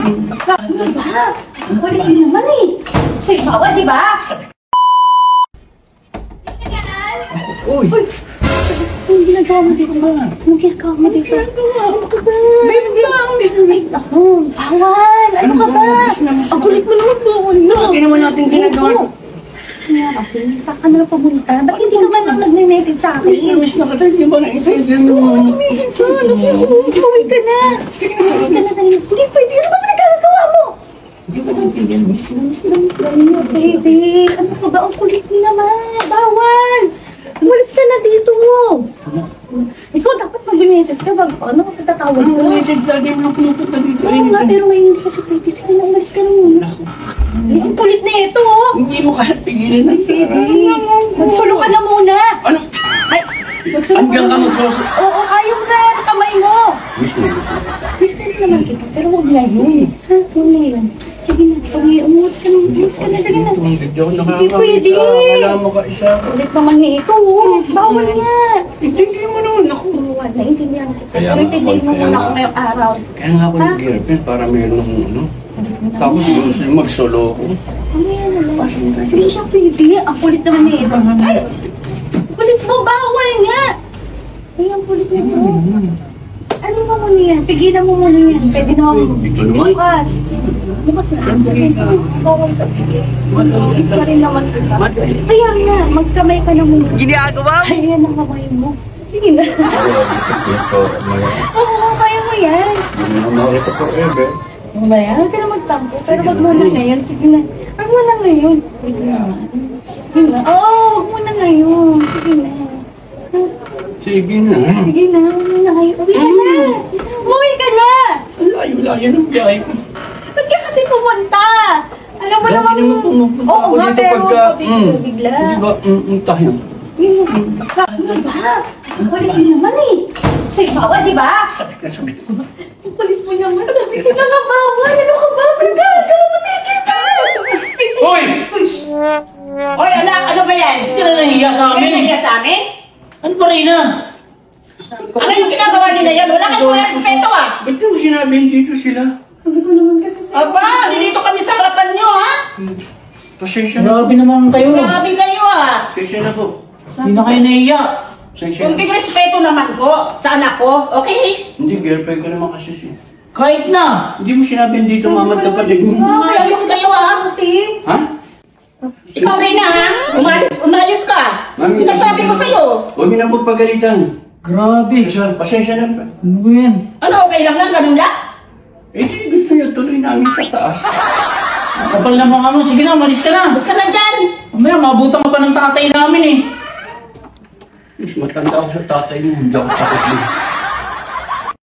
Ano ba? Ang kulit niyo naman eh. Sa'yo bawal, di ba? Uy! Anong ginagawa mo dito? Anong ginagawa mo dito? Ano ka ba? Ay, ako. Bawal! Ano ka ba? Ang kulit mo naman, bawal na. Hindi naman natin ginagawa. Kaya kasi, saan ka nalang pamunta? Ba't hindi ka man lang nagme-message sa akin? Miss na kita, hindi ba na-intense mo? Tumigil ka! Uwi ka na! Sige na, Miss ka na tayo. Hindi pwede. Ano ba pinagkakagawa mo? Hindi ba naintindihan, miss? Baby, ano ka ba? Ang kulit mo naman. Bawal! Umalis ka na dito. Ikaw dapat mag-message ka bago ano ka tatawag mo. Ano message lagi mo pinupunta dito? Oo nga, pero ngayon hindi kasi pwede. Sige na, umalis ka na muna. Ay, ang kulit na ito. Hindi mo kaya pigilan ng Pwede. Magsulo ka na muna. Ano? Ay, magsulo Hanggang ka na. magsulo? Oo, ayaw na. Kamay mo. Miss na. Miss na rin naman kita, pero huwag na yun. Ha? Huwag na yun. Sige na, umuwas ka na. Umuwas ka na, sige na. Hindi ako Hindi pwede. Kailangan mo ka isa. Ulit naman niya ito. Bawal nga. Intindihan mo naman ako. Naintindihan kita. Kaya Pero nga intindihin mo ako, muna kaya ako ngayong araw. Kaya nga ako nag-girlfriend para meron ng ano. Tapos gusto niya mag-solo ko. Ano yan? Hindi siya pwede. Ang kulit naman niya ito. Ay! Kulit mo, bawal nga. Ay, ang kulit niya ito. Ano mo muna yan? Pigilan mo muna yan. Pwede na ako. Ito naman. Bukas. Bukas na. Bawal ka. Bukas ka rin naman kita. Kaya nga, magkamay ka na muna. Ginagawa mo? Ayan ang kamay mo. Sige na. Oo, kaya mo yan. Ito forever. Ano ba yan? Huwag ka na magtampo. Pero wag muna ngayon. Sige na. Wag muna ngayon. Sige na. Sige na. Oo, wag muna ngayon. Sige na. Sige na. Sige na. Wag muna ngayon. Uwi ka na. Uwi ka na. Layo-layo ng biyahe ko. Ba't ka kasi pumunta? Alam mo Lagi naman. naman pumupunta Oo ako nga, dito pero pagka, dito bigla. Di ba, tayo. Ano ba? Ang kulit mo naman eh. Sa'yo bawal, di ba? Sabit na sabit. Ang kulit mo naman. Sabi ko na nga bawal. Ano ka ba? Ikaw mo tigil ka. Hoy! Hoy, anak, ano ba yan? Hindi ka na nahiya sa Ano amin. nangyayari sa amin? Ano ba rin na? Ano yung ginagawa nila yan? Wala kayong mga respeto ah! Ba't mo sinabihin dito sila? Sabi ko naman kasi sa'yo. Aba, nandito kami sa harapan nyo ha? Pasensya na. Grabe naman kayo. Grabe kayo ah! Pasensya na po. Hindi na kayo nahiya. Pasensya na. Kunting respeto naman po sa anak ko, okay? Hindi, girlfriend ko naman kasi siya. Kahit na. Hindi mo sinabihin dito, mama't kapatid mo. Umayos kayo ah! Ha? Ikaw rin na ha? Umayos ka! Mami, Sinasabi ko sa'yo! Huwag niyo na pagpagalitan. Grabe. Pasensya na pa. Ano ba yan? Ano, okay lang ganun lang? Eh, di gusto niyo tuloy namin sa taas. Kapal naman ka mo. Sige na, malis ka na. Basta na dyan! Mamaya, mabutan ka pa ng tatay namin eh. Mas matanda ako sa tatay mo, hindi ako sakit mo.